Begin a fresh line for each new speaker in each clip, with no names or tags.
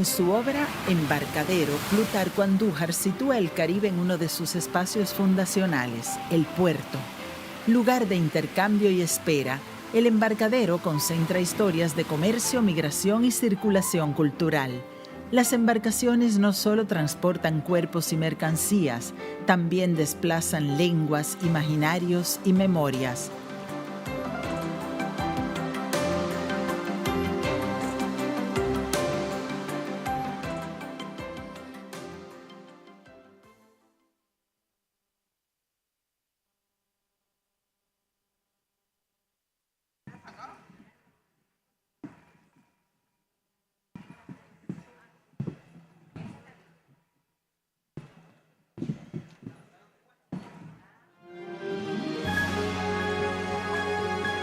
En su obra Embarcadero, Plutarco Andújar sitúa el Caribe en uno de sus espacios fundacionales, el puerto. Lugar de intercambio y espera, el embarcadero concentra historias de comercio, migración y circulación cultural. Las embarcaciones no solo transportan cuerpos y mercancías, también desplazan lenguas, imaginarios y memorias.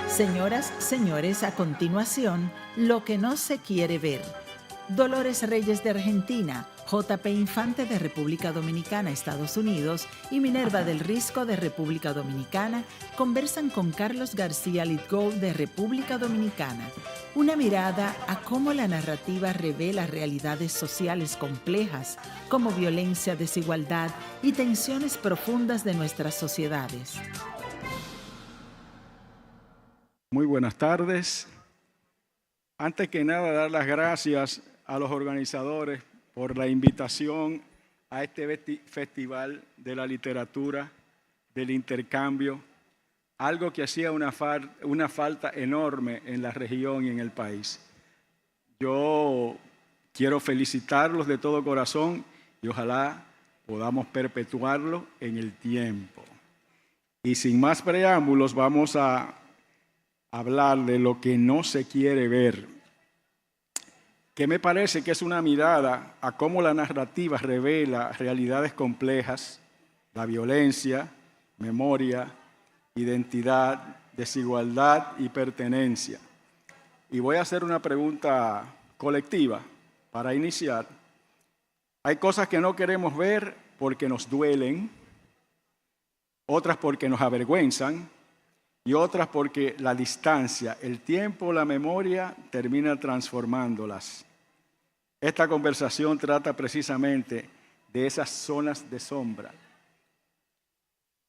Señoras, señores, a continuación, lo que no se quiere ver. Dolores Reyes de Argentina, J.P. Infante de República Dominicana, Estados Unidos y Minerva del Risco de República Dominicana conversan con Carlos García Litgov de República Dominicana. Una mirada a cómo la narrativa revela realidades sociales complejas como violencia, desigualdad y tensiones profundas de nuestras sociedades.
Muy buenas tardes. Antes que nada, dar las gracias a los organizadores por la invitación a este Festival de la Literatura, del Intercambio, algo que hacía una falta enorme en la región y en el país. Yo quiero felicitarlos de todo corazón y ojalá podamos perpetuarlo en el tiempo. Y sin más preámbulos, vamos a hablar de lo que no se quiere ver, que me parece que es una mirada a cómo la narrativa revela realidades complejas, la violencia, memoria, identidad, desigualdad y pertenencia. Y voy a hacer una pregunta colectiva para iniciar. Hay cosas que no queremos ver porque nos duelen, otras porque nos avergüenzan, y otras porque la distancia, el tiempo, la memoria termina transformándolas. Esta conversación trata precisamente de esas zonas de sombra.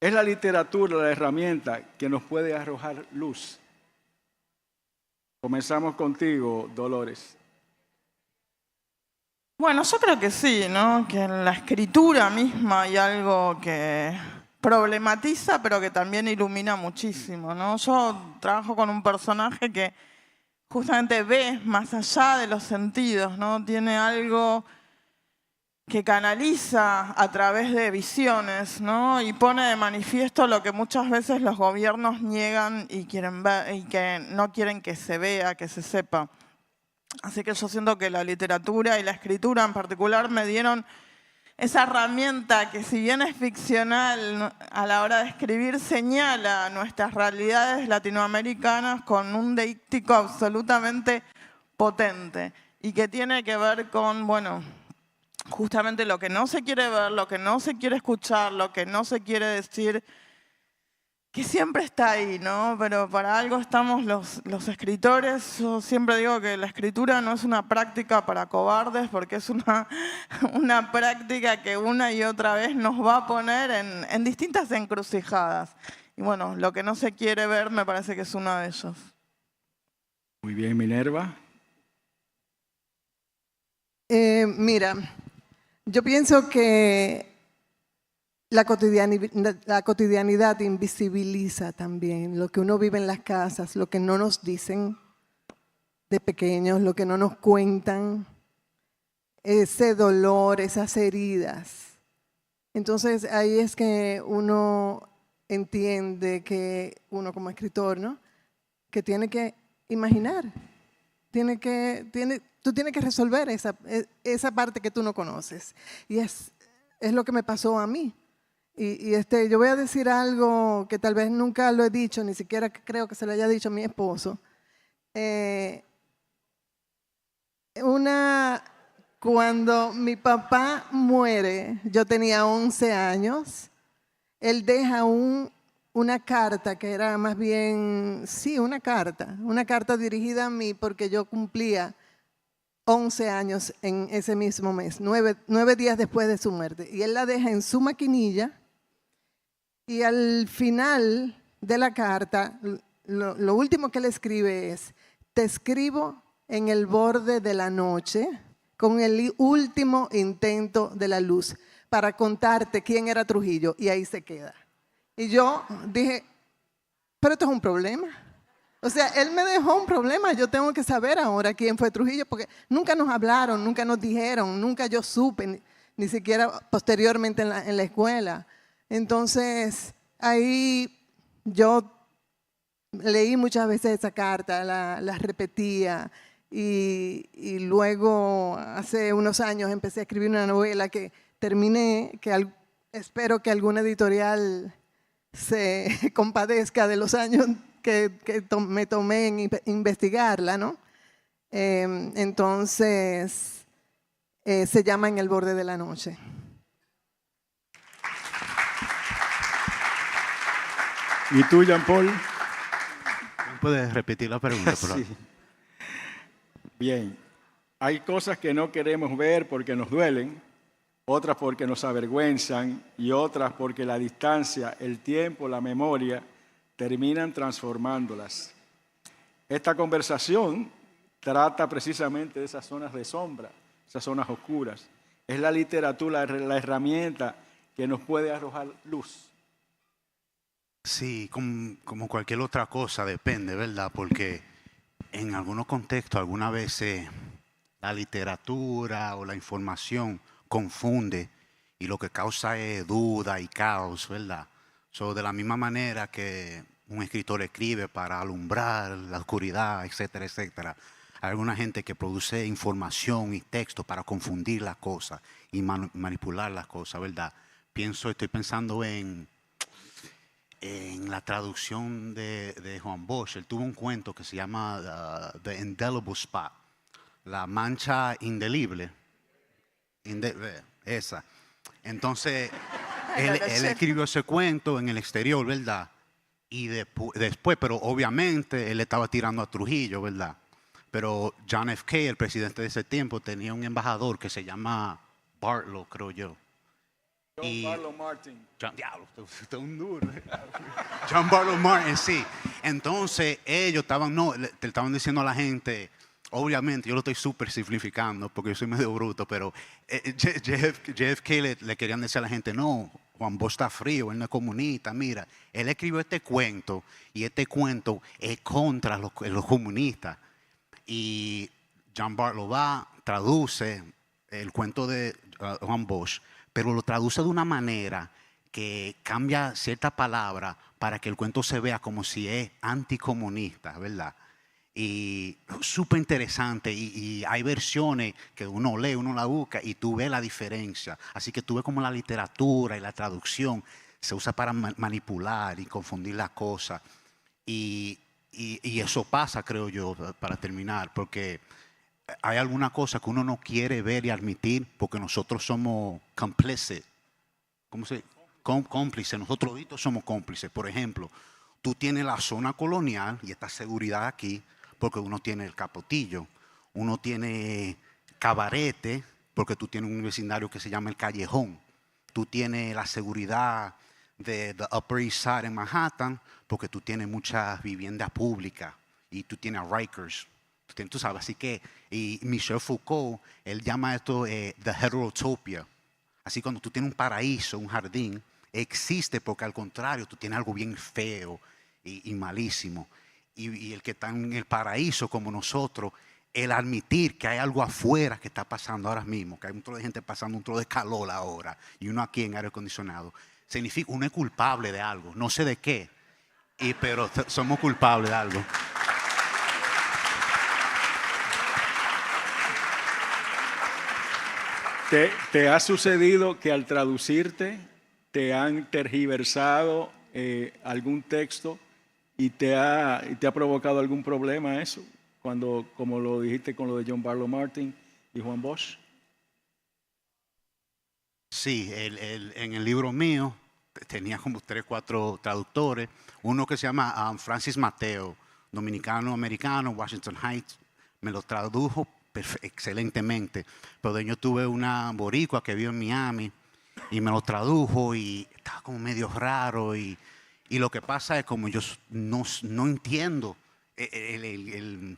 Es la literatura la herramienta que nos puede arrojar luz. Comenzamos contigo, Dolores.
Bueno, yo creo que sí, ¿no? Que en la escritura misma hay algo que problematiza, pero que también ilumina muchísimo, ¿no? Yo trabajo con un personaje que justamente ve más allá de los sentidos, ¿no? Tiene algo que canaliza a través de visiones, ¿no? Y pone de manifiesto lo que muchas veces los gobiernos niegan y quieren ver, y que no quieren que se vea, que se sepa. Así que yo siento que la literatura y la escritura en particular me dieron esa herramienta que, si bien es ficcional, a la hora de escribir señala nuestras realidades latinoamericanas con un díptico absolutamente potente y que tiene que ver con, bueno, justamente lo que no se quiere ver, lo que no se quiere escuchar, lo que no se quiere decir, que siempre está ahí, ¿no? Pero para algo estamos los escritores. Yo siempre digo que la escritura no es una práctica para cobardes, porque es una práctica que una y otra vez nos va a poner en distintas encrucijadas. Y bueno, lo que no se quiere ver me parece que es uno de ellos.
Muy bien, Minerva.
Mira, yo pienso que la cotidianidad invisibiliza también lo que uno vive en las casas, lo que no nos dicen de pequeños, lo que no nos cuentan, ese dolor, esas heridas. Entonces ahí es que uno entiende que uno como escritor, ¿no? Que tiene que imaginar, tú tienes que resolver esa parte que tú no conoces. Y es lo que me pasó a mí. Y yo voy a decir algo que tal vez nunca lo he dicho, ni siquiera creo que se lo haya dicho a mi esposo. Cuando mi papá muere, yo tenía 11 años, él deja una carta que era más bien, sí, una carta dirigida a mí porque yo cumplía 11 años en ese mismo mes, 9 días después de su muerte. Y él la deja en su maquinilla y al final de la carta, lo último que le escribe es: te escribo en el borde de la noche con el último intento de la luz para contarte quién era Trujillo, y ahí se queda. Y yo dije, pero esto es un problema. O sea, él me dejó un problema, yo tengo que saber ahora quién fue Trujillo, porque nunca nos hablaron, nunca nos dijeron, nunca yo supe, ni siquiera posteriormente en la escuela. Entonces, ahí yo leí muchas veces esa carta, la repetía, y luego hace unos años empecé a escribir una novela que terminé, que espero que alguna editorial se compadezca de los años que me tomé en investigarla, ¿no? Entonces, se llama En el borde de la noche.
¿Y tú, Jean Paul?
¿Puedes repetir la pregunta, por favor?
Sí. Bien. Hay cosas que no queremos ver porque nos duelen, otras porque nos avergüenzan y otras porque la distancia, el tiempo, la memoria terminan transformándolas. Esta conversación trata precisamente de esas zonas de sombra, esas zonas oscuras. Es la literatura la herramienta que nos puede arrojar luz.
Sí, como cualquier otra cosa, depende, ¿verdad? Porque en algunos contextos, algunas veces la literatura o la información confunde y lo que causa es duda y caos, ¿verdad? De la misma manera que un escritor escribe para alumbrar la oscuridad, etcétera, etcétera. Hay alguna gente que produce información y texto para confundir las cosas y manipular las cosas, ¿verdad? Estoy pensando en la traducción de Juan Bosch. Él tuvo un cuento que se llama The Indelible Spot, la mancha indeleble. Esa. Entonces, él escribió ese cuento en el exterior, ¿verdad? Y después, pero obviamente él estaba tirando a Trujillo, ¿verdad? Pero John F. K., el presidente de ese tiempo, tenía un embajador que se llama Bartlow, creo yo.
John Barlow Martin.
Diablo, usted es un duro. John Barlow Martin, sí. Entonces, ellos le estaban diciendo a la gente, obviamente, yo lo estoy súper simplificando porque yo soy medio bruto, pero JFK le querían decir a la gente, no, Juan Bosch está frío, él no es comunista. Mira, él escribió este cuento y este cuento es contra los comunistas. Y John Barlow traduce el cuento de Juan Bosch, pero lo traduce de una manera que cambia cierta palabra para que el cuento se vea como si es anticomunista, ¿verdad? Y súper interesante, y hay versiones que uno lee, uno la busca y tú ves la diferencia. Así que tú ves como la literatura y la traducción se usa para manipular y confundir las cosas. Y eso pasa, creo yo, para terminar, porque hay alguna cosa que uno no quiere ver y admitir porque nosotros somos cómplices. ¿Cómo se dice? Cómplices, nosotros todos somos cómplices. Por ejemplo, tú tienes la zona colonial y esta seguridad aquí porque uno tiene el Capotillo, uno tiene Cabarete porque tú tienes un vecindario que se llama el Callejón, tú tienes la seguridad de the Upper East Side en Manhattan porque tú tienes muchas viviendas públicas y tú tienes Rikers. Tú sabes, así que, y Michel Foucault, él llama esto the heterotopia. Así cuando tú tienes un paraíso, un jardín, existe porque al contrario, tú tienes algo bien feo y malísimo. Y el que está en el paraíso como nosotros, el admitir que hay algo afuera que está pasando ahora mismo, que hay un trozo de gente pasando un trozo de calor ahora y uno aquí en aire acondicionado, significa uno es culpable de algo, no sé de qué, pero somos culpables de algo.
¿Te ha sucedido que al traducirte te han tergiversado algún texto y te ha provocado algún problema eso? Como lo dijiste con lo de John Barlow Martin y Juan Bosch.
Sí, en el libro mío tenía como 3 o 4 traductores. Uno que se llama Francis Mateo, dominicano-americano, Washington Heights, me lo tradujo excelentemente. Pero yo tuve una boricua que vive en Miami y me lo tradujo y estaba como medio raro. Y lo que pasa es como yo no entiendo el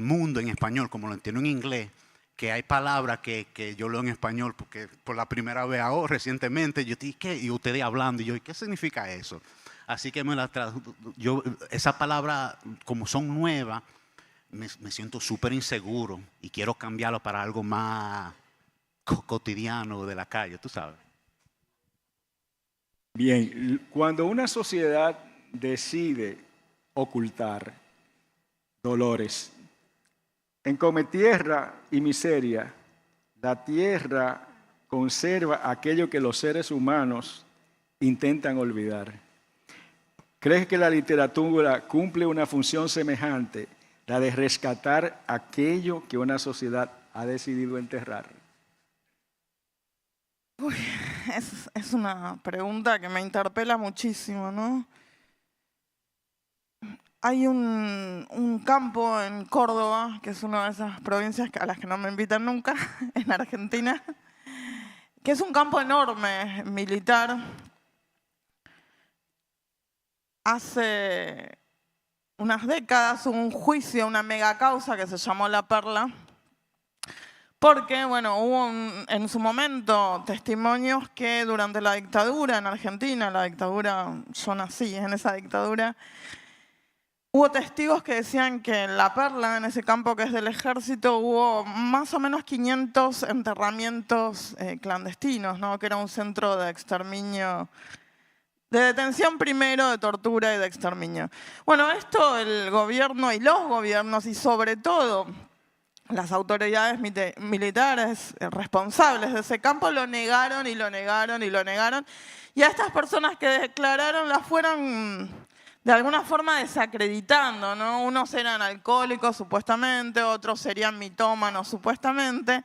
mundo en español, como lo entiendo en inglés, que hay palabras que yo leo en español porque por la primera vez ahora, recientemente, yo dije, ¿qué? Y ustedes hablando, y yo, ¿qué significa eso? Así que me la tradujo. Esas palabras, como son nuevas, me siento súper inseguro y quiero cambiarlo para algo más cotidiano de la calle, tú sabes.
Bien, cuando una sociedad decide ocultar dolores, en Cometierra y Miseria, la tierra conserva aquello que los seres humanos intentan olvidar. ¿Crees que la literatura cumple una función semejante, la de rescatar aquello que una sociedad ha decidido enterrar?
Uy, es una pregunta que me interpela muchísimo, ¿no? Hay un campo en Córdoba, que es una de esas provincias a las que no me invitan nunca, en Argentina, que es un campo enorme, militar. Hace unas décadas hubo un juicio, una mega causa que se llamó La Perla, porque, bueno, hubo en su momento testimonios que durante la dictadura en Argentina, yo nací en esa dictadura, hubo testigos que decían que en La Perla, en ese campo que es del ejército, hubo más o menos 500 enterramientos clandestinos, ¿no? Que era un centro de exterminio, de detención primero, de tortura y de exterminio. Bueno, esto el gobierno y los gobiernos y sobre todo las autoridades militares responsables de ese campo lo negaron y lo negaron y lo negaron. Y a estas personas que declararon las fueron de alguna forma desacreditando, ¿no? Unos eran alcohólicos supuestamente, otros serían mitómanos supuestamente.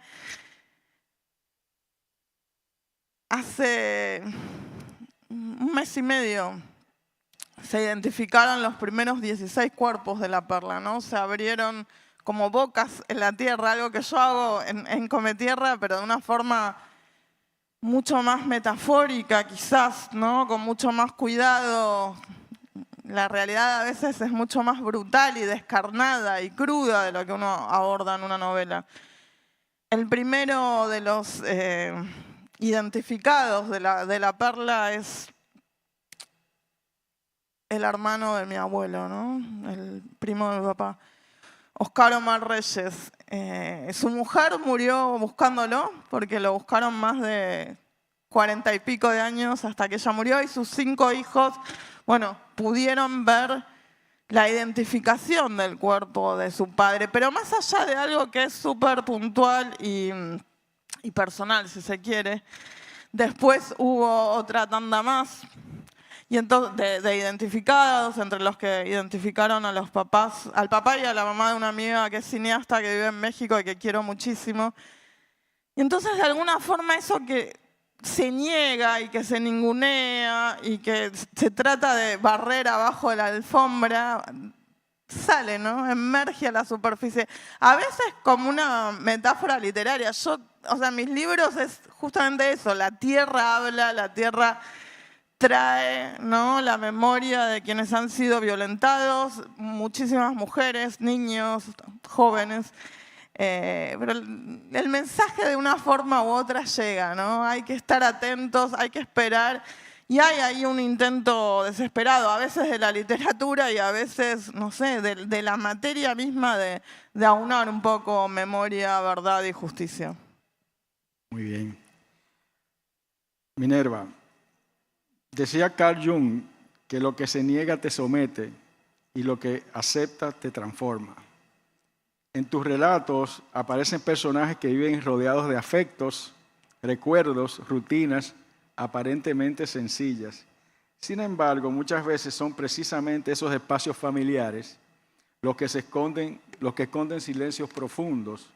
Hace un mes y medio se identificaron los primeros 16 cuerpos de La Perla, ¿no? Se abrieron como bocas en la tierra, algo que yo hago en Cometierra, pero de una forma mucho más metafórica quizás, ¿no? Con mucho más cuidado. La realidad a veces es mucho más brutal y descarnada y cruda de lo que uno aborda en una novela. El primero de los identificados de la Perla es el hermano de mi abuelo, ¿no? El primo de mi papá, Oscar Omar Reyes. Su mujer murió buscándolo porque lo buscaron más de 40 y pico de años hasta que ella murió, y sus 5 hijos, bueno, pudieron ver la identificación del cuerpo de su padre. Pero más allá de algo que es súper puntual y personal, si se quiere, después hubo otra tanda más y entonces, de identificados, entre los que identificaron a los papás, al papá y a la mamá de una amiga que es cineasta, que vive en México y que quiero muchísimo. Y entonces, de alguna forma, eso que se niega y que se ningunea y que se trata de barrer abajo de la alfombra, sale, ¿no? Emerge a la superficie. A veces como una metáfora literaria. Mis libros es justamente eso. La tierra habla, la tierra trae, ¿no? La memoria de quienes han sido violentados, muchísimas mujeres, niños, jóvenes. Pero el mensaje de una forma u otra llega, ¿no? Hay que estar atentos, hay que esperar. Y hay ahí un intento desesperado, a veces de la literatura y a veces, no sé, de la materia misma de aunar un poco memoria, verdad y justicia.
Muy bien. Minerva, decía Carl Jung que lo que se niega te somete y lo que acepta te transforma. En tus relatos aparecen personajes que viven rodeados de afectos, recuerdos, rutinas aparentemente sencillas. Sin embargo, muchas veces son precisamente esos espacios familiares los que esconden silencios profundos.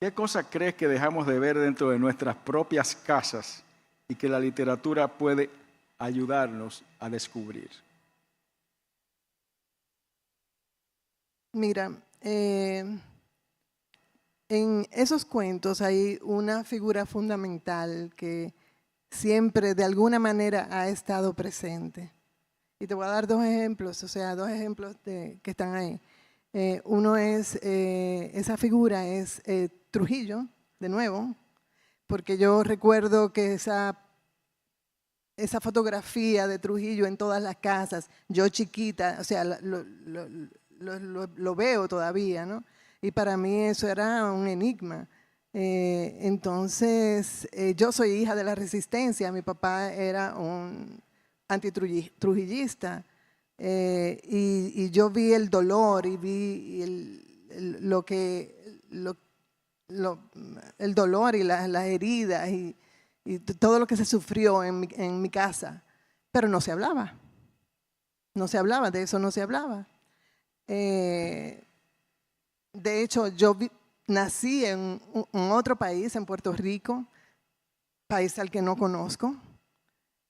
¿Qué cosa crees que dejamos de ver dentro de nuestras propias casas y que la literatura puede ayudarnos a descubrir?
Mira, en esos cuentos hay una figura fundamental que siempre de alguna manera ha estado presente. Y te voy a dar dos ejemplos, o sea, dos ejemplos que están ahí. Uno es, esa figura es Trujillo, de nuevo, porque yo recuerdo que esa fotografía de Trujillo en todas las casas, yo chiquita, o sea, lo veo todavía, ¿no? Y para mí eso era un enigma. Entonces, yo soy hija de la Resistencia, mi papá era un antitrujillista, y yo vi el dolor y vi el dolor y las heridas y todo lo que se sufrió en mi casa, pero no se hablaba. No se hablaba, de eso no se hablaba. De hecho, yo nací en otro país, en Puerto Rico, país al que no conozco.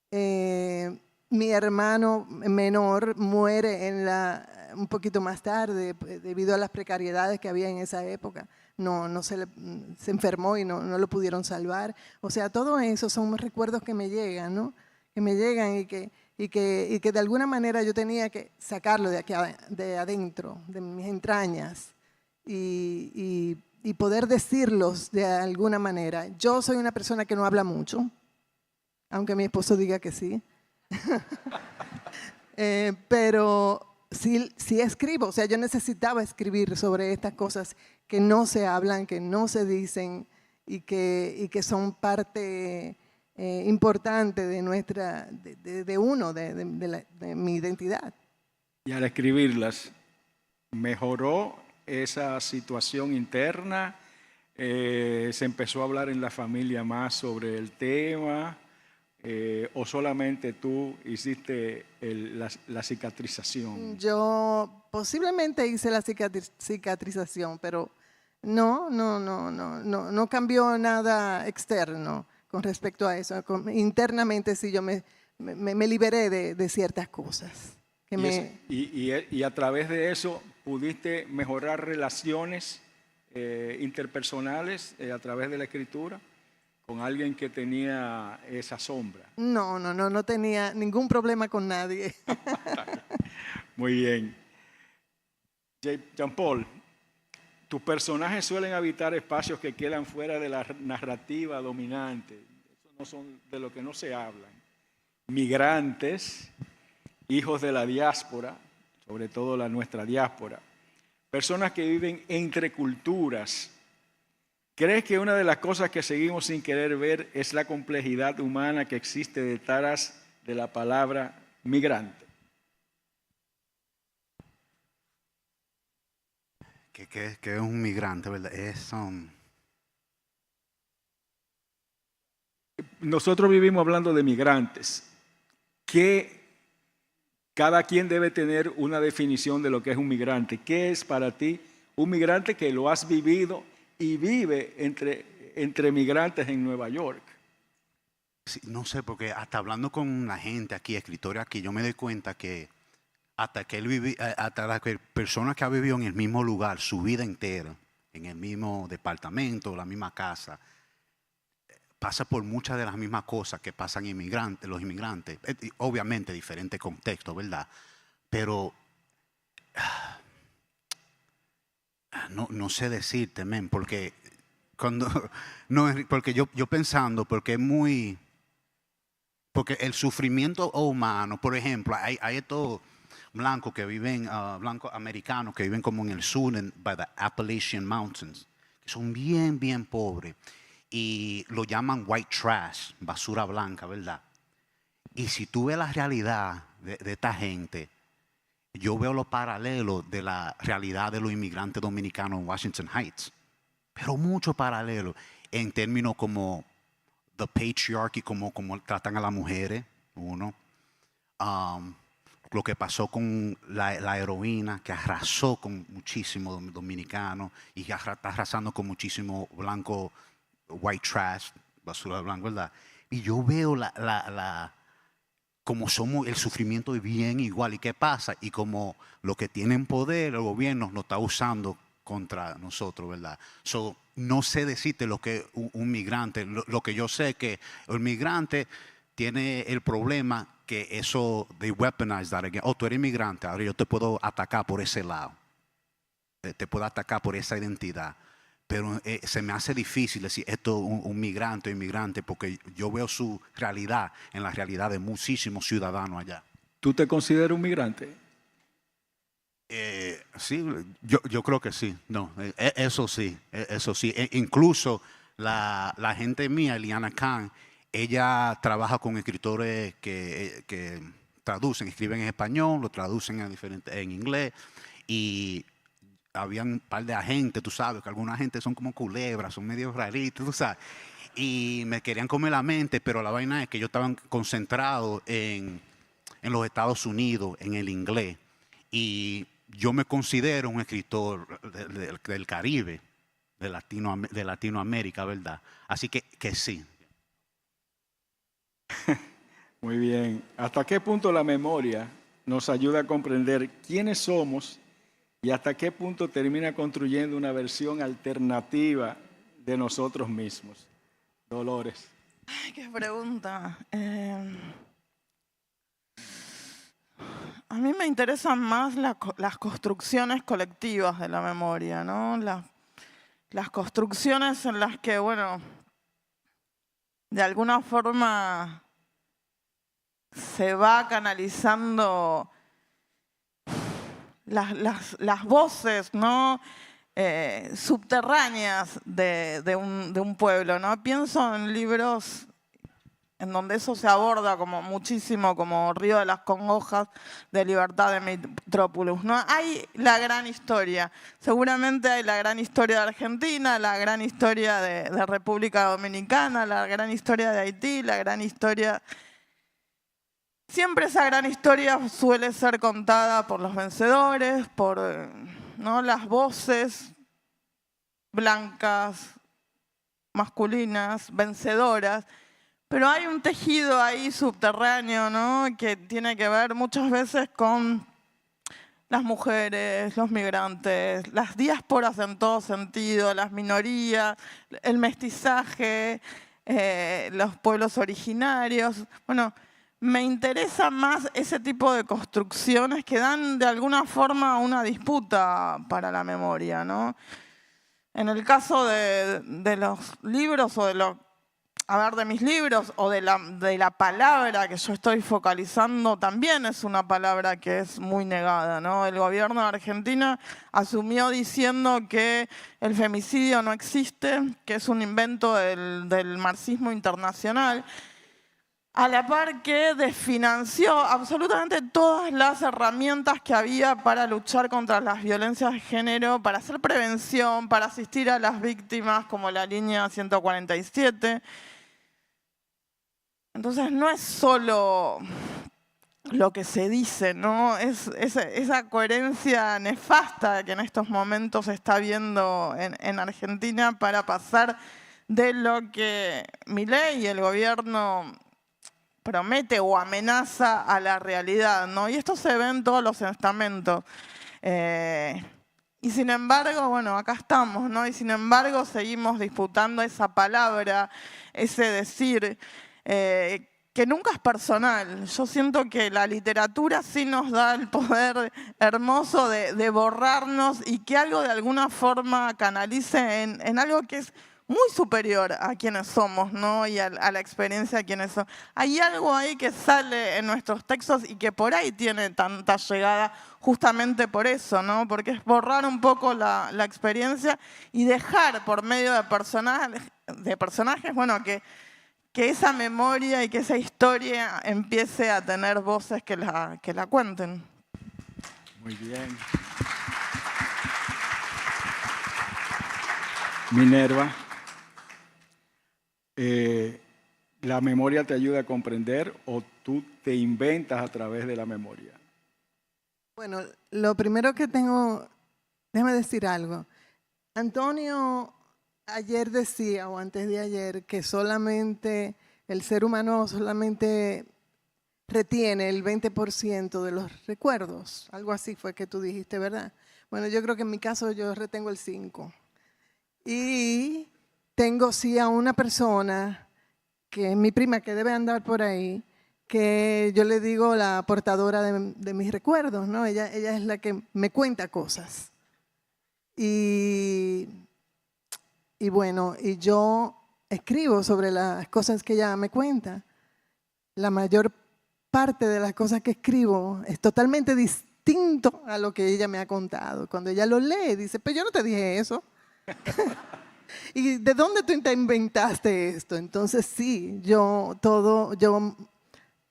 Mi hermano menor muere un poquito más tarde debido a las precariedades que había en esa época. Se enfermó y no lo pudieron salvar. O sea, todo eso son recuerdos que me llegan, ¿no? Que me llegan y que de alguna manera yo tenía que sacarlo de adentro, de mis entrañas y poder decirlos de alguna manera. Yo soy una persona que no habla mucho, aunque mi esposo diga que sí. Pero sí escribo, o sea, yo necesitaba escribir sobre estas cosas que no se hablan, que no se dicen y que son parte importante de mi identidad.
Y al escribirlas, ¿mejoró esa situación interna? ¿Se empezó a hablar en la familia más sobre el tema? ¿O solamente tú hiciste la cicatrización?
Yo posiblemente hice la cicatrización, pero no cambió nada externo con respecto a eso. Internamente sí yo me liberé de ciertas cosas.
Y a través de eso pudiste mejorar relaciones interpersonales a través de la escritura con alguien que tenía esa sombra.
No tenía ningún problema con nadie.
Muy bien. Jean Paul, tus personajes suelen habitar espacios que quedan fuera de la narrativa dominante. Eso no son de lo que no se hablan. Migrantes, hijos de la diáspora, sobre todo nuestra diáspora, personas que viven entre culturas. ¿Crees que una de las cosas que seguimos sin querer ver es la complejidad humana que existe detrás de la palabra migrante?
¿Qué es un migrante, verdad?
Nosotros vivimos hablando de migrantes, que cada quien debe tener una definición de lo que es un migrante. ¿Qué es para ti un migrante que lo has vivido y vive entre migrantes en Nueva York?
Sí, no sé, porque hasta hablando con la gente aquí, escritores aquí, yo me doy cuenta que hasta la persona que ha vivido en el mismo lugar su vida entera, en el mismo departamento, la misma casa, pasa por muchas de las mismas cosas que pasan los inmigrantes. Obviamente diferente contexto, ¿verdad? Pero no sé decirte, men, porque porque yo pensando, porque el sufrimiento humano, por ejemplo, hay estos blancos que viven, blancos americanos que viven como en el sur, by the Appalachian Mountains, que son bien, bien pobres. Y lo llaman white trash, basura blanca, ¿verdad? Y si tú ves la realidad de esta gente, yo veo los paralelos de la realidad de los inmigrantes dominicanos en Washington Heights. Pero mucho paralelo en términos como the patriarchy, como tratan a las mujeres, uno. Lo que pasó con la heroína, que arrasó con muchísimos dominicanos y que está arrasando con muchísimos blancos, white trash, basura blanca, ¿verdad? Y yo veo como somos, el sufrimiento es bien igual. ¿Y qué pasa? Y como lo que tienen poder, el gobierno lo está usando contra nosotros, ¿verdad? no sé decirte lo que es un migrante. Lo que yo sé es que el migrante tiene el problema que eso, they weaponize that again. Oh, tú eres migrante, ahora yo te puedo atacar por ese lado. Te puedo atacar por esa identidad. Pero se me hace difícil decir esto un migrante o inmigrante, porque yo veo su realidad en la realidad de muchísimos ciudadanos allá.
¿Tú te consideras un migrante?
Sí, yo creo que sí. No, eso sí, eso sí. Incluso la gente mía, Eliana Khan, ella trabaja con escritores que traducen, escriben en español, lo traducen en inglés, y había un par de agentes, tú sabes, que alguna gente son como culebras, son medio raritos, tú sabes, y me querían comer la mente, pero la vaina es que ellos estaban concentrados en los Estados Unidos, en el inglés, y yo me considero un escritor del Caribe, de Latinoamérica, ¿verdad? Así que sí.
Muy bien. ¿Hasta qué punto la memoria nos ayuda a comprender quiénes somos y hasta qué punto termina construyendo una versión alternativa de nosotros mismos? Dolores.
Ay, qué pregunta. A mí me interesan más las construcciones colectivas de la memoria, ¿no? Las construcciones en las que, bueno, de alguna forma se va canalizando las voces, ¿no? Subterráneas de un pueblo, ¿no? Pienso en libros en donde eso se aborda como muchísimo, como Río de las Congojas, de Libertad de Metrópolis, ¿no? Hay la gran historia, seguramente hay la gran historia de Argentina, la gran historia de República Dominicana, la gran historia de Haití, la gran historia... Siempre esa gran historia suele ser contada por los vencedores, por, ¿no?, las voces blancas, masculinas, vencedoras, pero hay un tejido ahí subterráneo, ¿no?, que tiene que ver muchas veces con las mujeres, los migrantes, las diásporas en todo sentido, las minorías, el mestizaje, los pueblos originarios. Bueno, me interesa más ese tipo de construcciones que dan de alguna forma una disputa para la memoria, ¿no? En el caso de los libros o de mis libros o de la palabra que yo estoy focalizando, también es una palabra que es muy negada, ¿no? El gobierno de Argentina asumió diciendo que el femicidio no existe, que es un invento del marxismo internacional, a la par que desfinanció absolutamente todas las herramientas que había para luchar contra las violencias de género, para hacer prevención, para asistir a las víctimas, como la línea 147. Entonces no es solo lo que se dice, ¿no? Es esa coherencia nefasta que en estos momentos se está viendo en Argentina para pasar de lo que Milei y el gobierno promete o amenaza a la realidad, ¿no? Y esto se ve en todos los estamentos. Y sin embargo, bueno, acá estamos, ¿no? Y sin embargo seguimos disputando esa palabra, ese decir, que nunca es personal. Yo siento que la literatura sí nos da el poder hermoso de borrarnos y que algo de alguna forma canalice en algo que es muy superior a quienes somos, ¿no? Y a la experiencia de quienes somos. Hay algo ahí que sale en nuestros textos y que por ahí tiene tanta llegada justamente por eso, ¿no? Porque es borrar un poco la experiencia y dejar por medio de personajes, bueno, que esa memoria y que esa historia empiece a tener voces que la cuenten.
Muy bien. Minerva. ¿La memoria te ayuda a comprender o tú te inventas a través de la memoria?
Bueno, lo primero que tengo, déjame decir algo. Antonio ayer decía, o antes de ayer, que solamente el ser humano solamente retiene el 20% de los recuerdos. Algo así fue que tú dijiste, ¿verdad? Bueno, yo creo que en mi caso yo retengo el 5%. Y tengo sí a una persona, que es mi prima, que debe andar por ahí, que yo le digo la portadora de mis recuerdos, ¿no? Ella es la que me cuenta cosas. Y bueno, y yo escribo sobre las cosas que ella me cuenta. La mayor parte de las cosas que escribo es totalmente distinto a lo que ella me ha contado. Cuando ella lo lee, dice, pero yo no te dije eso. ¿Y de dónde tú te inventaste esto? Entonces sí, yo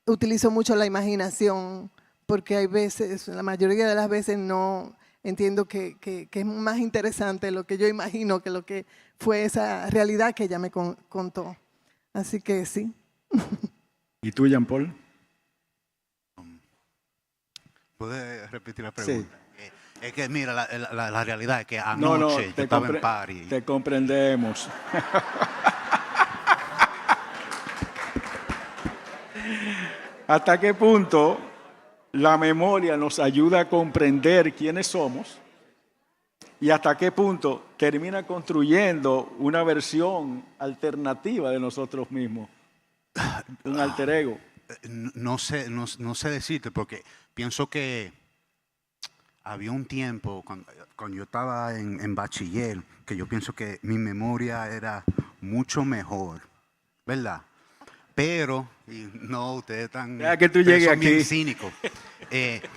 utilizo mucho la imaginación, porque hay veces, la mayoría de las veces no entiendo que es más interesante lo que yo imagino que lo que fue esa realidad que ella me contó. Así que sí.
¿Y tú, Jean Paul?
¿Puedes repetir la pregunta?
Sí.
Es que mira, la realidad es que anoche yo estaba en party.
Te comprendemos. ¿Hasta qué punto la memoria nos ayuda a comprender quiénes somos? ¿Y hasta qué punto termina construyendo una versión alternativa de nosotros mismos? Un alter ego.
No sé decirte, porque pienso que había un tiempo cuando yo estaba en bachiller, que yo pienso que mi memoria era mucho mejor, ¿verdad? Pero, y no, ustedes están
que tú llegues
son
aquí.
bien cínicos.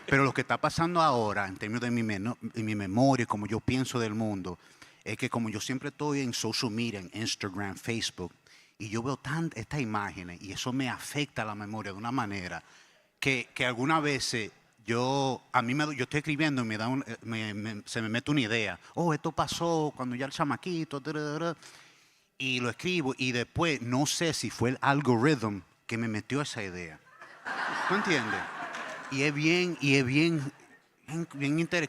Pero lo que está pasando ahora, en términos de mi memoria, como yo pienso del mundo, es que como yo siempre estoy en social media, en Instagram, Facebook, y yo veo tantas imágenes, y eso me afecta la memoria de una manera que algunas veces yo estoy escribiendo y se me mete una idea. Oh, esto pasó cuando ya el chamaquito, y lo escribo, y después no sé si fue el algoritmo que me metió esa idea. ¿Tú entiendes? Y es bien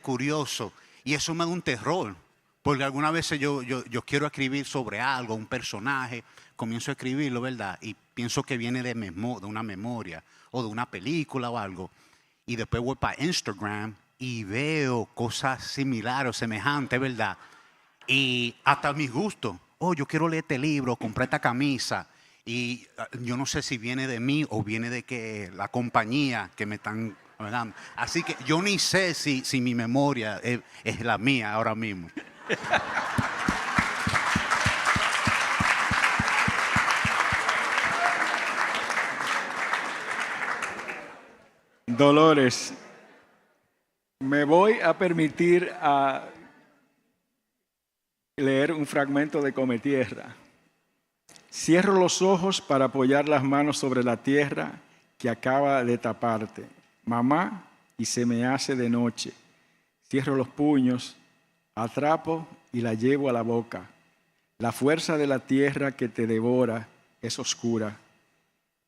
curioso, y eso me da un terror. Porque algunas veces yo quiero escribir sobre algo, un personaje, comienzo a escribirlo, ¿verdad? Y pienso que viene de una memoria o de una película o algo. Y después voy para Instagram y veo cosas similares o semejantes, ¿verdad? Y hasta mis gustos. Oh, yo quiero leer este libro, compré esta camisa. Y yo no sé si viene de mí o viene de que la compañía que me están hablando. Así que yo ni sé si mi memoria es la mía ahora mismo.
Dolores, me voy a permitir a leer un fragmento de Cometierra. Cierro los ojos para apoyar las manos sobre la tierra que acaba de taparte. Mamá, y se me hace de noche. Cierro los puños, atrapo y la llevo a la boca. La fuerza de la tierra que te devora es oscura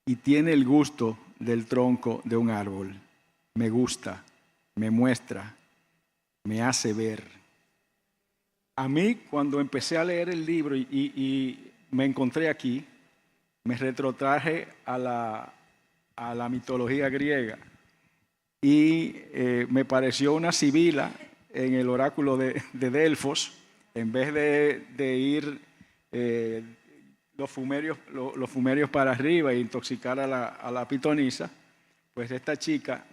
y tiene el gusto del tronco de un árbol. Me gusta, me muestra, me hace ver. A mí, cuando empecé a leer el libro y me encontré aquí, me retrotraje a la mitología griega y me pareció una sibila en el oráculo de Delfos. En vez de ir los fumerios para arriba e intoxicar a la pitonisa, pues esta chica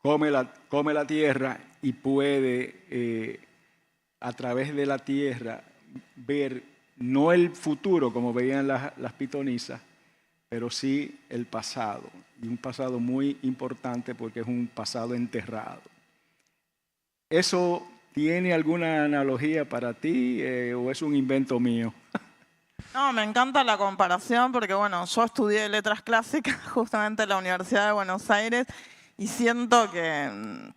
come la tierra y puede a través de la tierra ver no el futuro como veían las pitonisas, pero sí el pasado, y un pasado muy importante porque es un pasado enterrado. ¿Eso tiene alguna analogía para ti o es un invento mío?
No, me encanta la comparación porque, bueno, yo estudié letras clásicas justamente en la Universidad de Buenos Aires y siento que,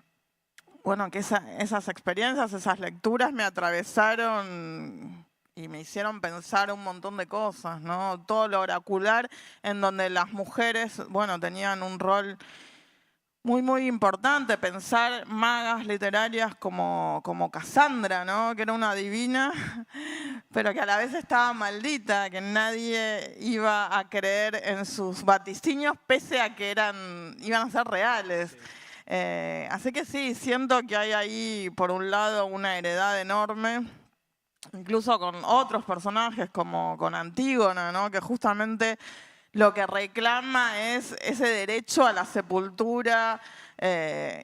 bueno, que esas experiencias, esas lecturas me atravesaron y me hicieron pensar un montón de cosas, ¿no? Todo lo oracular en donde las mujeres, bueno, tenían un rol muy, muy importante. Pensar magas literarias como Cassandra, ¿no? Que era una divina, pero que a la vez estaba maldita, que nadie iba a creer en sus vaticinios, pese a que iban a ser reales. Así que sí, siento que hay ahí, por un lado, una heredad enorme incluso con otros personajes como con Antígona, ¿no? Que justamente lo que reclama es ese derecho a la sepultura,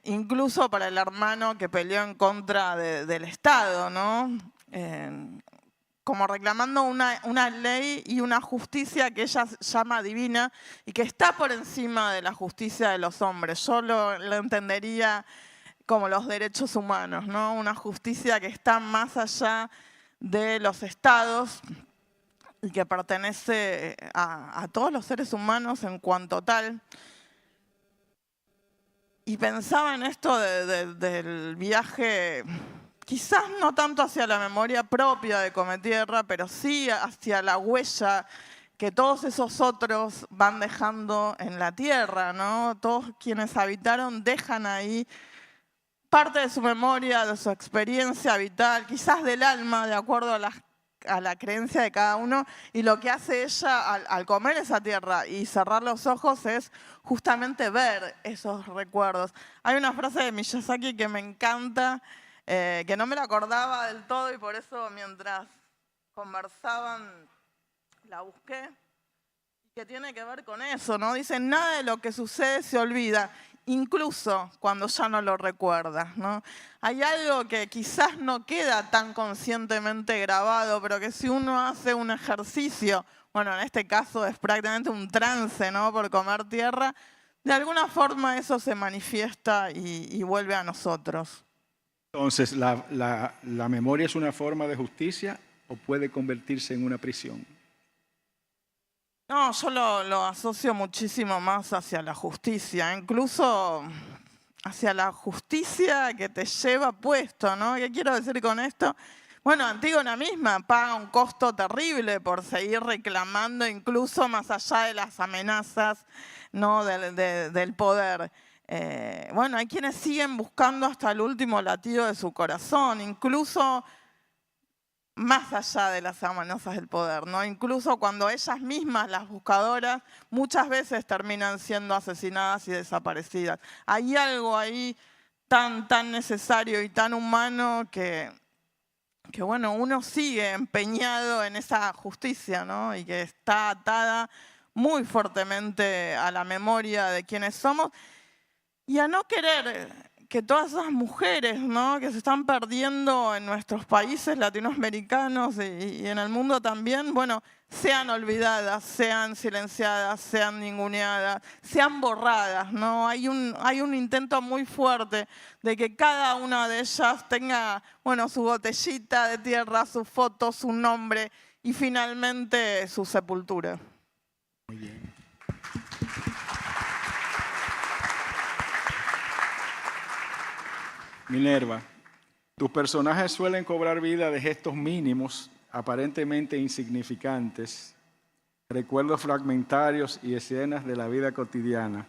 incluso para el hermano que peleó en contra del Estado, ¿no? Como reclamando una ley y una justicia que ella llama divina y que está por encima de la justicia de los hombres. Yo lo entendería como los derechos humanos, ¿no? Una justicia que está más allá de los estados y que pertenece a todos los seres humanos en cuanto tal. Y pensaba en esto del viaje, quizás no tanto hacia la memoria propia de Cometierra, pero sí hacia la huella que todos esos otros van dejando en la tierra, ¿no? Todos quienes habitaron dejan ahí parte de su memoria, de su experiencia vital, quizás del alma, de acuerdo a la creencia de cada uno, y lo que hace ella al comer esa tierra y cerrar los ojos es justamente ver esos recuerdos. Hay una frase de Miyazaki que me encanta, que no me la acordaba del todo y por eso mientras conversaban la busqué, que tiene que ver con eso, ¿no? Dice, nada de lo que sucede se olvida, incluso cuando ya no lo recuerdas, ¿no? Hay algo que quizás no queda tan conscientemente grabado, pero que si uno hace un ejercicio, bueno, en este caso es prácticamente un trance, ¿no? Por comer tierra, de alguna forma eso se manifiesta y vuelve a nosotros.
Entonces, ¿la memoria es una forma de justicia o puede convertirse en una prisión?
No, yo lo asocio muchísimo más hacia la justicia, incluso hacia la justicia que te lleva puesto, ¿no? ¿Qué quiero decir con esto? Bueno, Antígona misma paga un costo terrible por seguir reclamando, incluso más allá de las amenazas, ¿no? del poder. Bueno, hay quienes siguen buscando hasta el último latido de su corazón, incluso más allá de las amenazas del poder, ¿no? Incluso cuando ellas mismas, las buscadoras, muchas veces terminan siendo asesinadas y desaparecidas. Hay algo ahí tan necesario y tan humano que bueno, uno sigue empeñado en esa justicia, ¿no? Y que está atada muy fuertemente a la memoria de quienes somos y a no querer que todas esas mujeres, ¿no? Que se están perdiendo en nuestros países latinoamericanos y en el mundo también, bueno, sean olvidadas, sean silenciadas, sean ninguneadas, sean borradas, ¿no? Hay un intento muy fuerte de que cada una de ellas tenga, bueno, su botellita de tierra, su foto, su nombre y finalmente su sepultura.
Muy bien. Minerva, tus personajes suelen cobrar vida de gestos mínimos, aparentemente insignificantes, recuerdos fragmentarios y escenas de la vida cotidiana.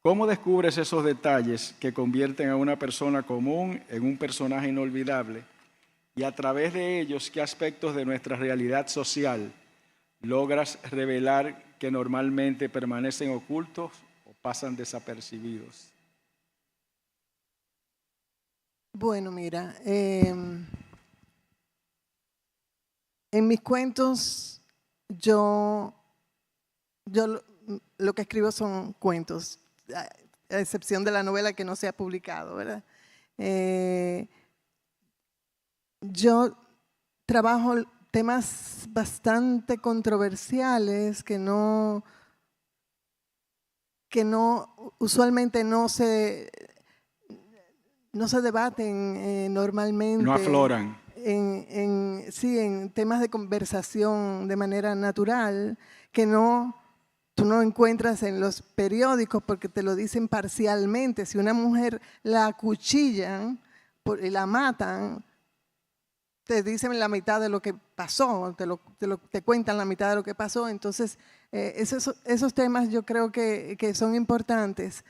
¿Cómo descubres esos detalles que convierten a una persona común en un personaje inolvidable? Y a través de ellos, ¿qué aspectos de nuestra realidad social logras revelar que normalmente permanecen ocultos o pasan desapercibidos?
Bueno, mira, en mis cuentos yo lo que escribo son cuentos, a excepción de la novela que no se ha publicado, ¿verdad? Yo trabajo temas bastante controversiales que usualmente no se debaten normalmente.
No afloran.
Sí, en temas de conversación de manera natural, que tú no encuentras en los periódicos porque te lo dicen parcialmente. Si una mujer la acuchillan y la matan, te dicen la mitad de lo que pasó, te cuentan la mitad de lo que pasó. Entonces, esos temas yo creo que son importantes.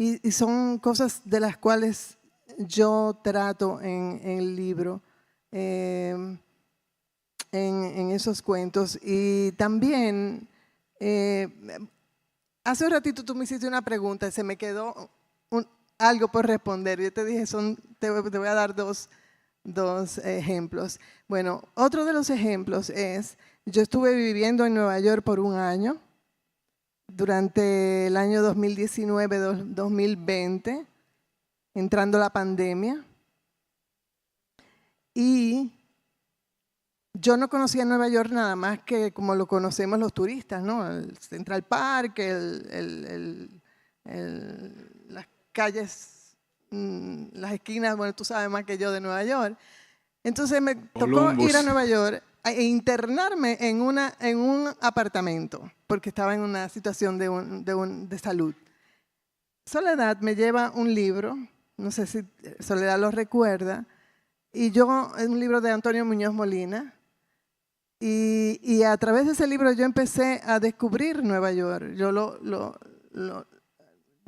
Y son cosas de las cuales yo trato en el libro, en esos cuentos. Y también, hace un ratito tú me hiciste una pregunta y se me quedó algo por responder. Yo te dije, te voy a dar dos dos ejemplos. Bueno, otro de los ejemplos es, yo estuve viviendo en Nueva York por un año, durante el año 2019-2020, entrando la pandemia, y yo no conocía Nueva York nada más que como lo conocemos los turistas, ¿no? El Central Park, las calles, las esquinas, bueno, tú sabes más que yo de Nueva York. Entonces me tocó ir a Nueva York e internarme en un apartamento, porque estaba en una situación de salud. Soledad me lleva un libro, no sé si Soledad lo recuerda, y yo, es un libro de Antonio Muñoz Molina, y a través de ese libro yo empecé a descubrir Nueva York.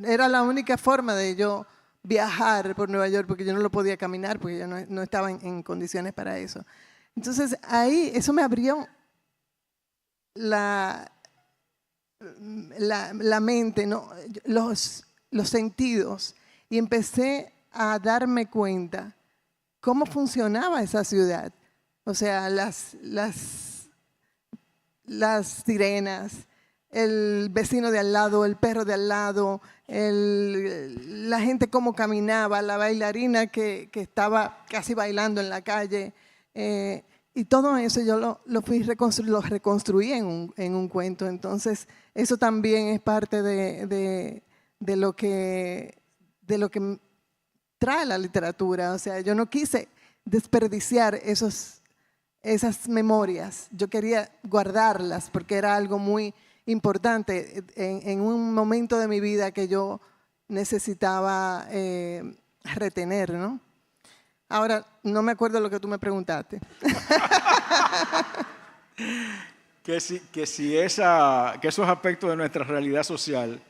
Era la única forma de yo viajar por Nueva York, porque yo no lo podía caminar, porque yo no estaba en condiciones para eso. Entonces ahí, eso me abrió la mente, ¿no? los sentidos, y empecé a darme cuenta cómo funcionaba esa ciudad. O sea, las sirenas, el vecino de al lado, el perro de al lado, la gente cómo caminaba, la bailarina que estaba casi bailando en la calle. Y todo eso yo lo reconstruí en un cuento. Entonces, eso también es parte de lo que trae la literatura. O sea, yo no quise desperdiciar esas memorias. Yo quería guardarlas porque era algo muy importante en un momento de mi vida que yo necesitaba retener, ¿no? Ahora, no me acuerdo lo que tú me preguntaste.
que esos aspectos de nuestra realidad social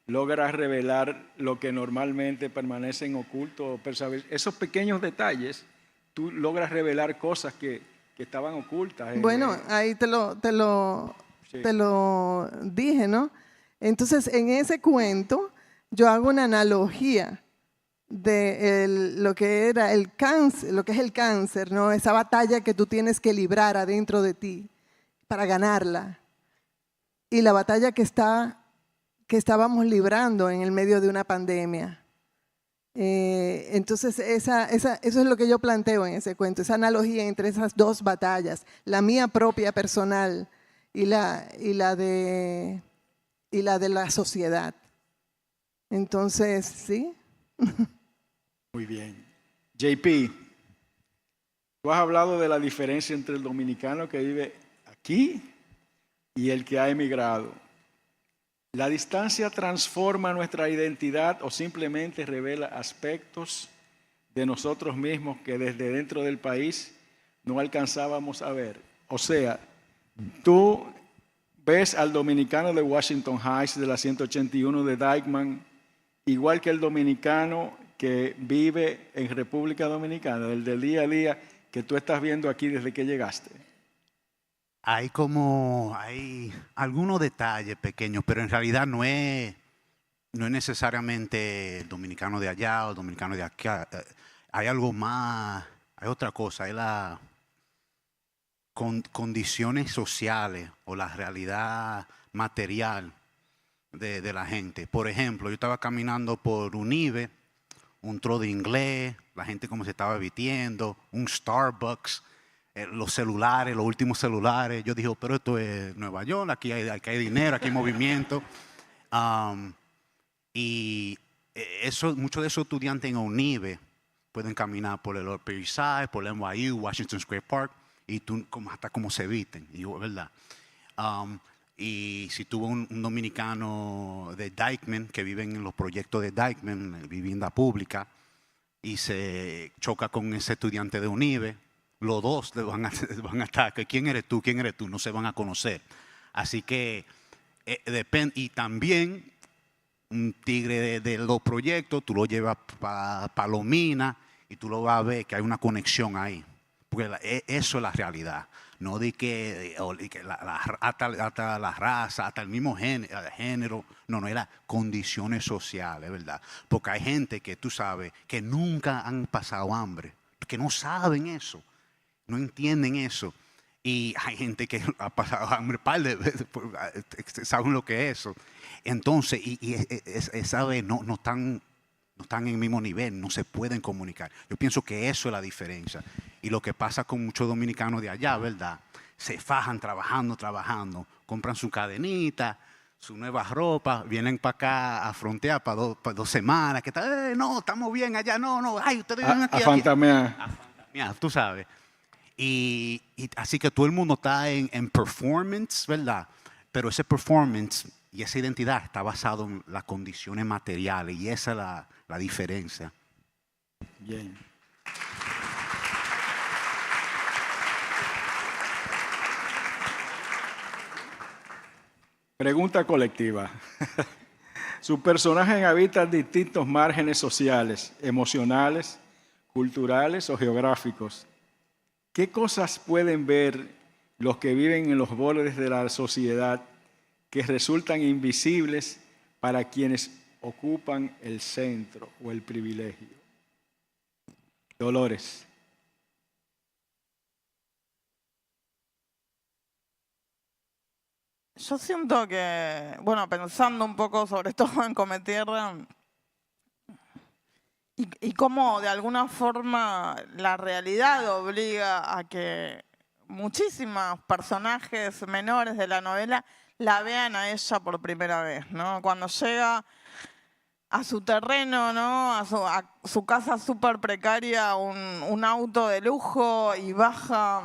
logra revelar lo que normalmente permanecen ocultos, esos pequeños detalles, tú logras revelar cosas que estaban ocultas.
Bueno, ahí te lo dije, ¿no? Entonces, en ese cuento, yo hago una analogía de lo que era el cáncer, lo que es el cáncer, ¿no? Esa batalla que tú tienes que librar adentro de ti para ganarla. Y la batalla que estábamos librando en el medio de una pandemia. Entonces, eso es lo que yo planteo en ese cuento, esa analogía entre esas dos batallas, la mía propia personal y la de la sociedad. Entonces, ¿sí?
Muy bien. JP, tú has hablado de la diferencia entre el dominicano que vive aquí y el que ha emigrado. ¿La distancia transforma nuestra identidad o simplemente revela aspectos de nosotros mismos que desde dentro del país no alcanzábamos a ver? O sea, tú ves al dominicano de Washington Heights, de la 181 de Dyckman, igual que el dominicano que vive en República Dominicana, del día a día que tú estás viendo aquí desde que llegaste.
Hay algunos detalles pequeños, pero en realidad no es necesariamente el dominicano de allá o el dominicano de acá. Hay algo más, hay otra cosa, hay las condiciones sociales o la realidad material de la gente. Por ejemplo, yo estaba caminando por Unive, un tro de inglés, la gente como se estaba vistiendo, un Starbucks, los celulares, los últimos celulares. Yo dije, pero esto es Nueva York, aquí hay dinero, aquí hay movimiento. Y muchos de esos estudiantes en Unive pueden caminar por el Upper East Side, por el NYU, Washington Square Park, y tú hasta cómo se visten, y yo, ¿verdad? Y si tuvo un dominicano de Dyckman, que vive en los proyectos de Dyckman, vivienda pública, y se choca con ese estudiante de Unive, los dos van a estar, ¿quién eres tú? ¿Quién eres tú? No se van a conocer. Así que depende. Y también un tigre de los proyectos, tú lo llevas para Palomina y tú lo vas a ver que hay una conexión ahí. Porque eso es la realidad. No de que hasta la raza, hasta el mismo género. No, es las condiciones sociales, ¿verdad? Porque hay gente que tú sabes que nunca han pasado hambre. que no saben eso, no entienden eso. Y hay gente que ha pasado hambre, saben lo que es eso. Entonces, esa vez no están en el mismo nivel, no se pueden comunicar. Yo pienso que eso es la diferencia. Y lo que pasa con muchos dominicanos de allá, ¿verdad? Se fajan trabajando, compran su cadenita, su nueva ropa, vienen para acá a frontear para 2 semanas. Que no, estamos bien allá, no, ay, ustedes viven aquí. A
fantamear,
tú sabes. Y así que todo el mundo está en performance, ¿verdad? Pero ese performance y esa identidad está basado en las condiciones materiales y esa es la diferencia.
Bien. Pregunta colectiva. Sus personajes habitan distintos márgenes sociales, emocionales, culturales o geográficos. ¿Qué cosas pueden ver los que viven en los bordes de la sociedad que resultan invisibles para quienes ocupan el centro o el privilegio? Dolores.
Yo siento que, bueno, pensando un poco sobre todo en Cometierra y cómo de alguna forma la realidad obliga a que muchísimos personajes menores de la novela la vean a ella por primera vez, ¿no? Cuando llega a su terreno, ¿no? A su casa súper precaria, un auto de lujo y baja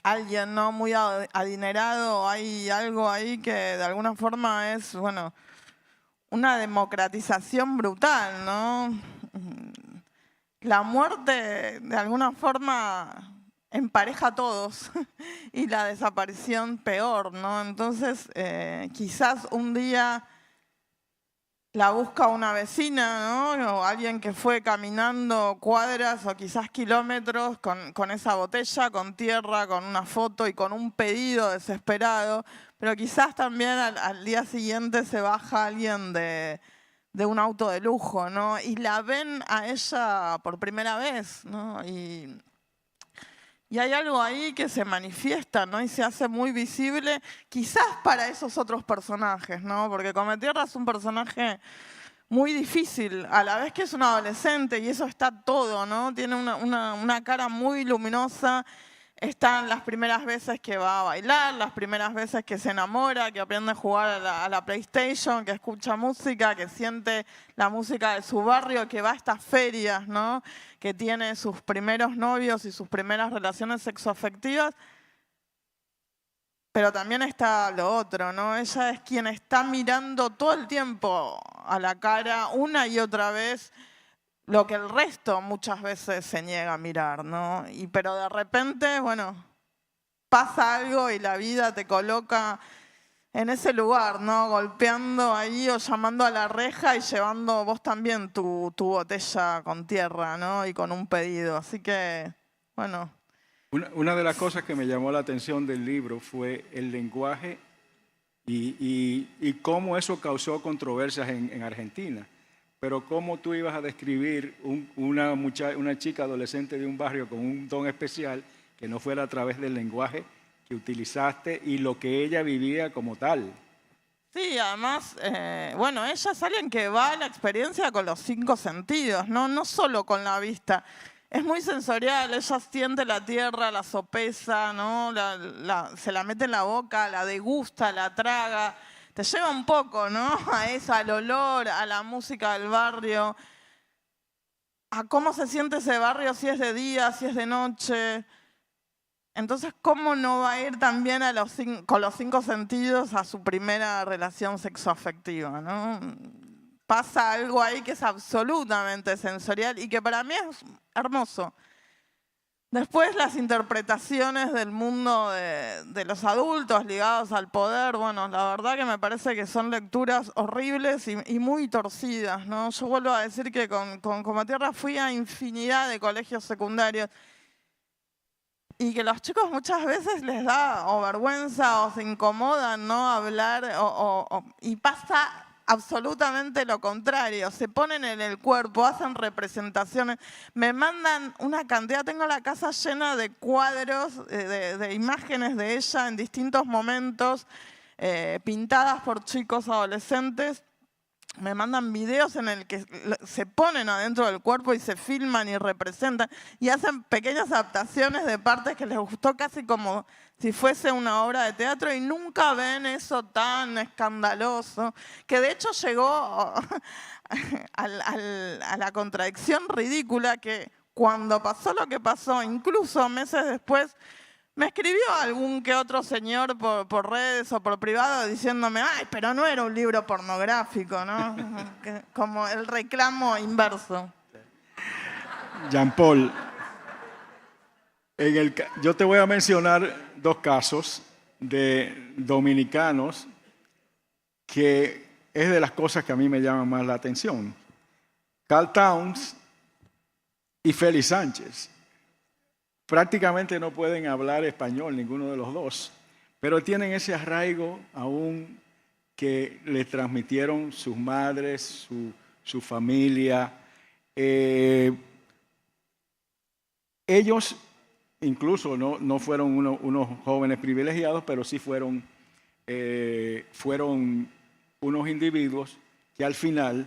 alguien, ¿no? Muy adinerado, hay algo ahí que de alguna forma es, bueno, una democratización brutal, ¿no? La muerte de alguna forma empareja a todos y la desaparición peor, ¿no? Entonces, quizás un día la busca una vecina, ¿no? O alguien que fue caminando cuadras o quizás kilómetros con esa botella, con tierra, con una foto y con un pedido desesperado. Pero quizás también al día siguiente se baja alguien de un auto de lujo, ¿no? Y la ven a ella por primera vez, ¿no? Y hay algo ahí que se manifiesta, ¿no? Y se hace muy visible, quizás para esos otros personajes, ¿no? Porque Cometierra es un personaje muy difícil, a la vez que es un adolescente, y eso está todo, ¿no? Tiene una cara muy luminosa. Están las primeras veces que va a bailar, las primeras veces que se enamora, que aprende a jugar a la PlayStation, que escucha música, que siente la música de su barrio, que va a estas ferias, ¿no? Que tiene sus primeros novios y sus primeras relaciones sexoafectivas. Pero también está lo otro, ¿no? Ella es quien está mirando todo el tiempo a la cara, una y otra vez, lo que el resto muchas veces se niega a mirar, ¿no? Pero de repente, bueno, pasa algo y la vida te coloca en ese lugar, ¿no? Golpeando ahí o llamando a la reja y llevando vos también tu botella con tierra, ¿no? Y con un pedido. Así que, bueno.
Una de las cosas que me llamó la atención del libro fue el lenguaje y cómo eso causó controversias en Argentina. Pero cómo tú ibas a describir una chica adolescente de un barrio con un don especial que no fuera a través del lenguaje que utilizaste y lo que ella vivía como tal.
Sí, además, bueno, ella es alguien que va a la experiencia con los 5 sentidos, ¿no? No solo con la vista. Es muy sensorial, ella siente la tierra, la sopesa, ¿no? Se la mete en la boca, la degusta, la traga. Te lleva un poco, ¿no? A eso, al olor, a la música del barrio, a cómo se siente ese barrio, si es de día, si es de noche. Entonces, ¿cómo no va a ir también con los 5 sentidos a su primera relación sexoafectiva, ¿no? Pasa algo ahí que es absolutamente sensorial y que para mí es hermoso. Después las interpretaciones del mundo de los adultos ligados al poder, bueno, la verdad que me parece que son lecturas horribles y muy torcidas, ¿no? Yo vuelvo a decir que con Cometierra fui a infinidad de colegios secundarios y que los chicos muchas veces les da o vergüenza o se incomodan, ¿no? Hablar y pasa absolutamente lo contrario. Se ponen en el cuerpo, hacen representaciones, me mandan una cantidad, tengo la casa llena de cuadros, de imágenes de ella en distintos momentos, pintadas por chicos adolescentes. Me mandan videos en el que se ponen adentro del cuerpo y se filman y representan y hacen pequeñas adaptaciones de partes que les gustó casi como si fuese una obra de teatro y nunca ven eso tan escandaloso, que de hecho llegó a la contradicción ridícula que cuando pasó lo que pasó, incluso meses después, me escribió algún que otro señor por redes o por privado diciéndome, ay, pero no era un libro pornográfico, ¿no? Como el reclamo inverso.
Jean Paul, yo te voy a mencionar 2 casos de dominicanos que es de las cosas que a mí me llaman más la atención. Carl Towns y Félix Sánchez. Prácticamente no pueden hablar español, ninguno de los dos, pero tienen ese arraigo aún que les transmitieron sus madres, su familia. Ellos incluso no fueron unos jóvenes privilegiados, pero sí fueron unos individuos que al final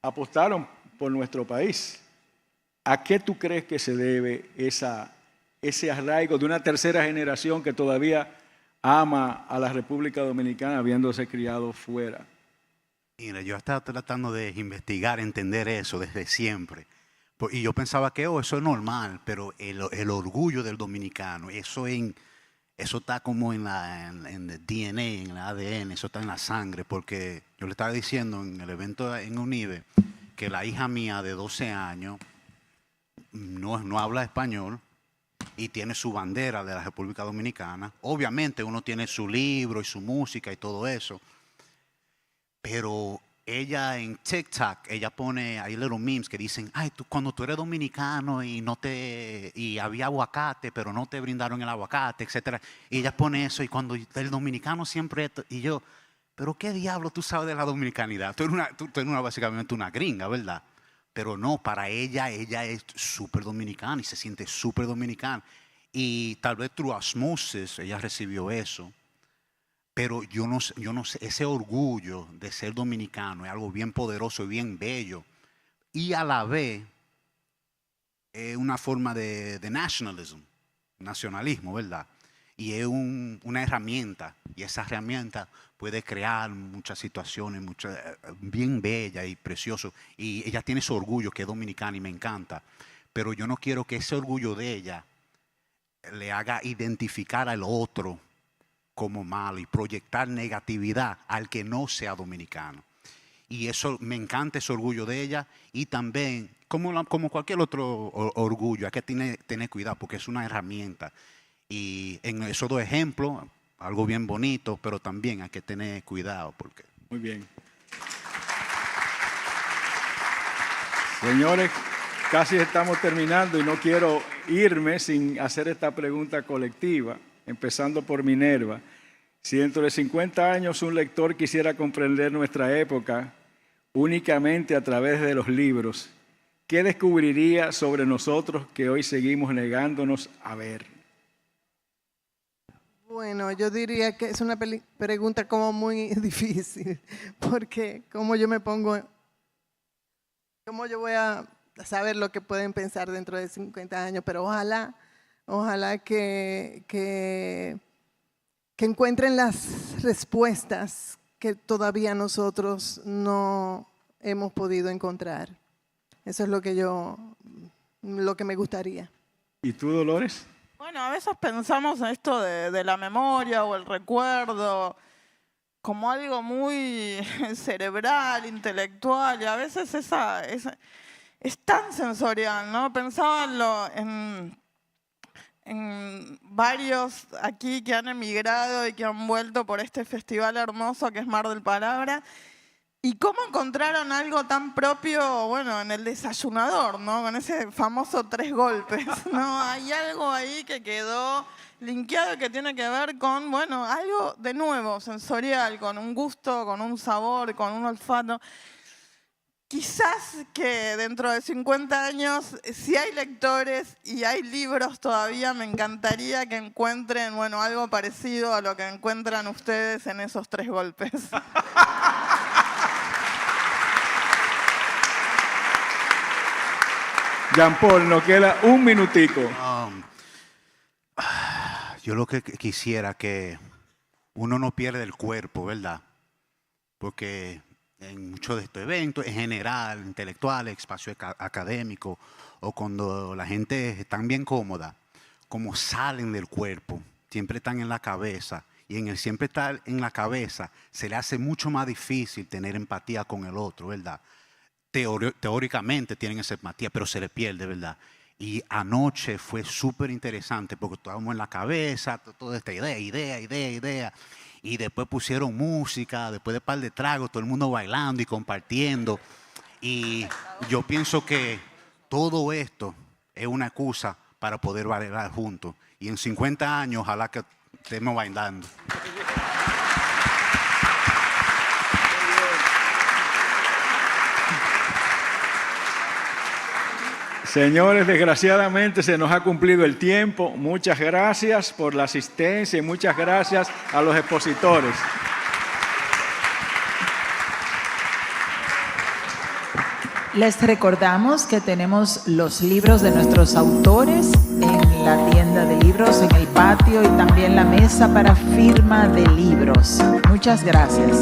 apostaron por nuestro país. ¿A qué tú crees que se debe ese arraigo de una tercera generación que todavía ama a la República Dominicana habiéndose criado fuera?
Mira, yo estaba tratando de investigar, entender eso desde siempre. Y yo pensaba que eso es normal, pero el orgullo del dominicano, eso está como en el DNA, en el ADN, eso está en la sangre. Porque yo le estaba diciendo en el evento en UNIBE que la hija mía de 12 años no habla español y tiene su bandera de la República Dominicana. Obviamente uno tiene su libro y su música y todo eso, pero ella en TikTok, ella pone, hay little memes que dicen, ay, cuando tú eres dominicano y había aguacate, pero no te brindaron el aguacate, etc. Y ella pone eso, y cuando el dominicano siempre, y yo, pero qué diablo tú sabes de la dominicanidad, tú eres básicamente una gringa, ¿verdad? Pero no, para ella es súper dominicana y se siente súper dominicana. Y tal vez through osmosis ella recibió eso. Pero yo no sé, ese orgullo de ser dominicano es algo bien poderoso y bien bello. Y a la vez es una forma de nacionalismo, ¿verdad? Y es una herramienta. Y esa herramienta puede crear muchas situaciones bien bellas y preciosas. Y ella tiene ese orgullo que es dominicana y me encanta. Pero yo no quiero que ese orgullo de ella le haga identificar al otro como malo y proyectar negatividad al que no sea dominicano. Y eso, me encanta ese orgullo de ella. Y también, como cualquier otro orgullo, hay que tener cuidado porque es una herramienta. Y en esos 2 ejemplos, algo bien bonito, pero también hay que tener cuidado.
Muy bien. Señores, casi estamos terminando y no quiero irme sin hacer esta pregunta colectiva, empezando por Minerva. Si dentro de 50 años un lector quisiera comprender nuestra época únicamente a través de los libros, ¿qué descubriría sobre nosotros que hoy seguimos negándonos a ver?
Bueno, yo diría que es una pregunta como muy difícil, porque cómo yo voy a saber lo que pueden pensar dentro de 50 años, pero ojalá que encuentren las respuestas que todavía nosotros no hemos podido encontrar. Eso es lo que me gustaría.
¿Y tú, Dolores?
Bueno, a veces pensamos en esto de la memoria o el recuerdo como algo muy cerebral, intelectual, y a veces es tan sensorial, ¿no? Pensaba en varios aquí que han emigrado y que han vuelto por este festival hermoso que es Mar del Palabra, ¿Y cómo encontraron algo tan propio, bueno, en el desayunador, ¿no? Con ese famoso 3 golpes, ¿no? Hay algo ahí que quedó linkeado que tiene que ver con, bueno, algo de nuevo, sensorial, con un gusto, con un sabor, con un olfato. Quizás que dentro de 50 años, si hay lectores y hay libros todavía, me encantaría que encuentren, bueno, algo parecido a lo que encuentran ustedes en esos 3 golpes.
Jean Paul, nos queda un minutico.
Yo lo que quisiera que uno no pierda el cuerpo, ¿verdad? Porque en muchos de estos eventos, en general, intelectuales, espacio académico, o cuando la gente está bien cómoda, como salen del cuerpo, siempre están en la cabeza, y en el siempre estar en la cabeza se le hace mucho más difícil tener empatía con el otro, ¿verdad? Teóricamente tienen esa empatía, pero se le pierde, ¿verdad? Y anoche fue súper interesante porque estábamos en la cabeza, toda esta idea. Y después pusieron música, después de un par de tragos, todo el mundo bailando y compartiendo. Y yo pienso que todo esto es una excusa para poder bailar juntos. Y en 50 años, ojalá que estemos bailando.
Señores, desgraciadamente se nos ha cumplido el tiempo. Muchas gracias por la asistencia y muchas gracias a los expositores.
Les recordamos que tenemos los libros de nuestros autores en la tienda de libros, en el patio y también la mesa para firma de libros. Muchas gracias.